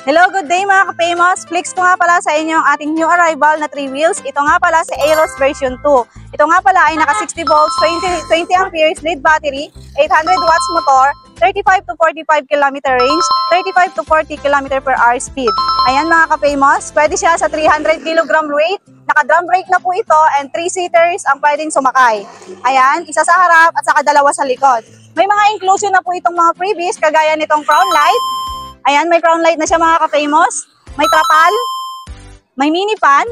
Hello, good day mga ka-famous. Flex ko nga pala sa inyo ang ating new arrival na 3 wheels. Ito nga pala si Aeros version 2. Ito nga pala ay naka 60 volts, 20 amperes lead battery, 800 watts motor, 35 to 45 km range, 35 to 40 km per hour speed. Ayan mga ka-famous, pwede siya sa 300 kg weight. Naka-drum brake na po ito and 3 seaters ang pwedeng sumakay. Ayan, isa sa harap at saka dalawa sa likod. May mga inclusion na po itong mga freebies kagaya nitong crown light. Ayan, may crown light na siya mga ka-famous. May trapal, may mini pan.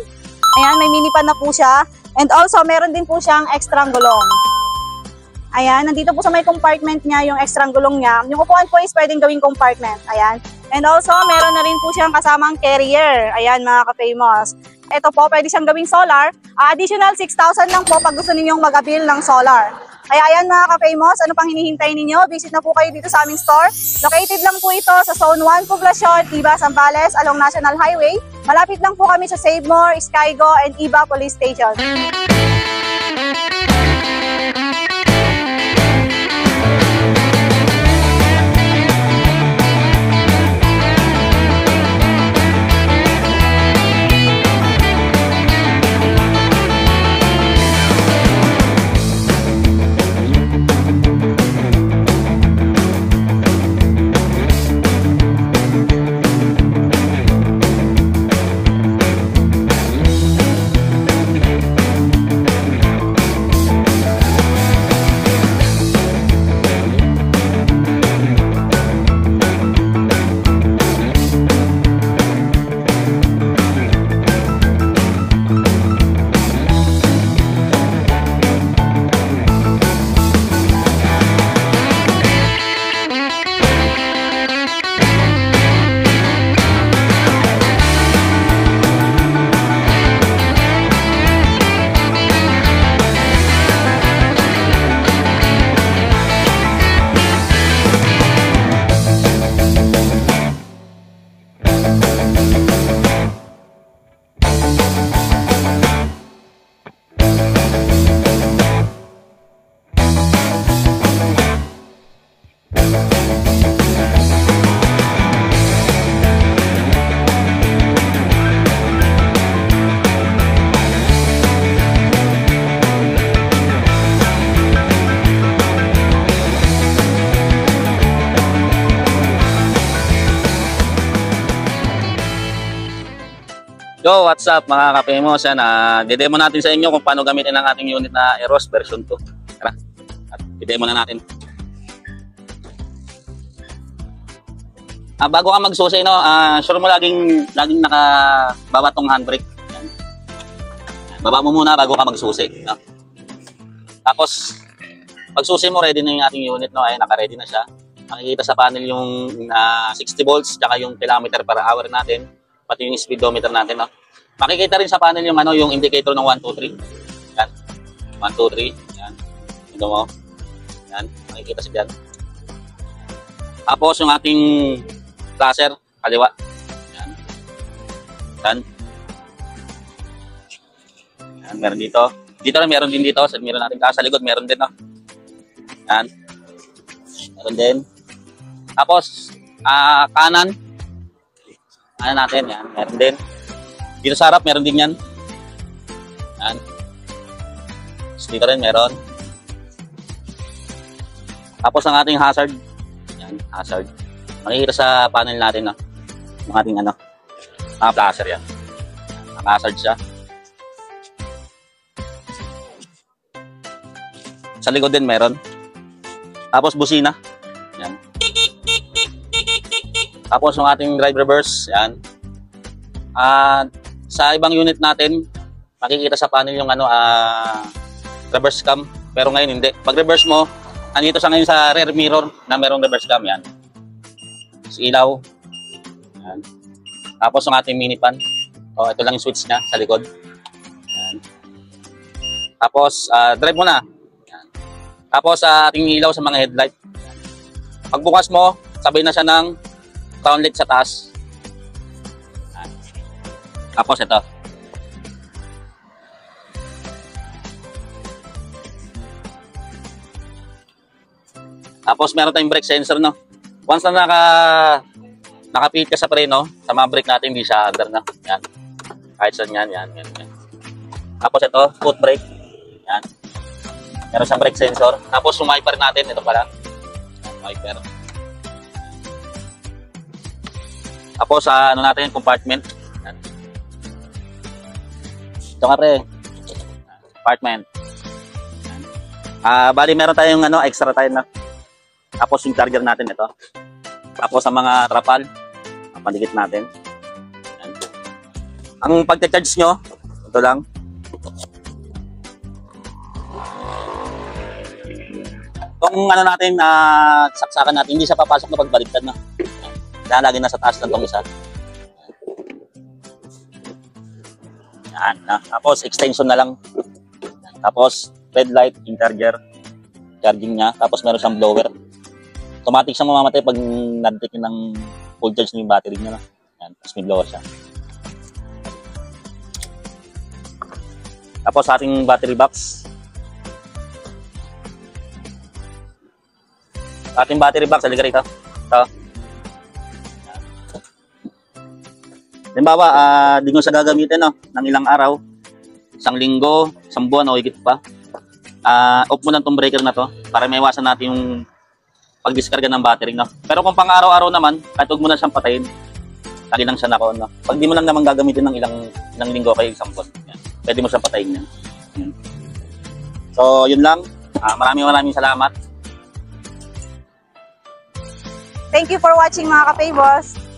Ayan, may mini pan na po siya. And also, meron din po siyang extra gulong. Ayan, nandito po sa may compartment niya yung extra gulong niya. Yung upuan po is pwedeng gawing compartment. Ayan. And also, meron na rin po siyang kasamang carrier. Ayan mga ka-famous. Ito po, pwede siyang gawing solar. Additional 6,000 lang po pag gusto ninyong mag-avail ng solar. Kaya ayan mga ka-famous, ano pang hinihintay ninyo? Visit na po kayo dito sa aming store. Located lang po ito sa Zone 1, Poblacion, Iba, Zambales, along National Highway. Malapit lang po kami sa Save More, Skygo, and Iba Police Station. Yo, what's up mga ka-famous? Didemo natin sa inyo kung paano gamitin ang ating unit na Aeros version 2. Tara, at didemo na natin. Bago ka magsusi, no, sure mo laging nakababa tong handbrake. Baba mo muna bago ka magsusi. No? Tapos, pag susi mo, ready na yung ating unit. No? Ay, naka-ready na siya. Makikita sa panel yung 60 volts, tsaka yung kilometer per hour natin. Pati yung speedometer natin, no? Makikita rin sa panel yung yung indicator ng 1, 2, 3. Yan. 1, 2, 3. Yan. Ito mo. Yan. Makikita siya dyan. Tapos yung ating flasher, kaliwa. Yan. Yan. Yan. Meron dito. Dito rin, meron din dito. Meron natin sa likod, meron din, no? Yan. Meron din. Tapos, kanan. Ano natin, yan. Meron din. Dito sa harap, meron din yan. Yan. Dito rin, meron. Tapos ang ating hazard. Yan, hazard. Makikita sa panel natin, no? Yung ating, flasher yan. Hazard siya. Sa likod din, meron. Tapos, busina. Yan. Tapos yung ating drive reverse, yan. Sa ibang unit natin, makikita sa panel yung reverse cam. Pero ngayon hindi. Pag reverse mo, andito sa ngayon sa rear mirror na merong reverse cam, yan. Tapos ilaw. Yan. Tapos yung ating mini pan. Ito lang yung switch niya sa likod. Yan. Tapos drive mo na. Yan. Tapos ating ilaw sa mga headlight. Yan. Pagbukas mo, sabay na siya ng crown light sa taas. Tapos ito. Tapos meron tayong brake sensor, no? Once na Nakapihit ka sa preno, sa mga brake natin, hindi siya under na. Yan. Kahit saan yan. Tapos ito, foot brake. Yan. Meron siyang brake sensor. Tapos yung wiper natin, ito pala. Wiper. Tapos ano natin, compartment. Yan. Ito nga pre. Compartment. Bali meron tayong extra tayo na. Tapos yung charger natin ito. Tapos ang mga trapal, pandikit natin. Yan. Ang pagcha-charge nyo, ito lang. Kung natin, saksakan natin, hindi siya papasok na pagbaliktad na. Kaya lagi nasa taas lang itong isa. Yan. Tapos extension na lang. Tapos red light, yung charging niya. Tapos meron siyang blower. Automatic siyang mamamatay pag nag-take ng full charge na yung battery niya. Yan. Tapos may blower siya. Tapos ating battery box. Ating battery box, halika rito. Ito. Halimbawa, di nyo siya gagamitin ng ilang araw. 1 linggo, 1 buwan o higit pa. Off mo na itong breaker na to para maiwasan natin yung pag-discarga ng battery. No? Pero kung pang araw-araw naman, kahit huwag mo na siyang patayin, lagi lang siya naka-on. No? Pag di mo lang naman gagamitin ng ilang linggo kayo, 1 buwan, pwede mo siyang patayin yan. So, yun lang. Maraming salamat. Thank you for watching mga ka-Payboss.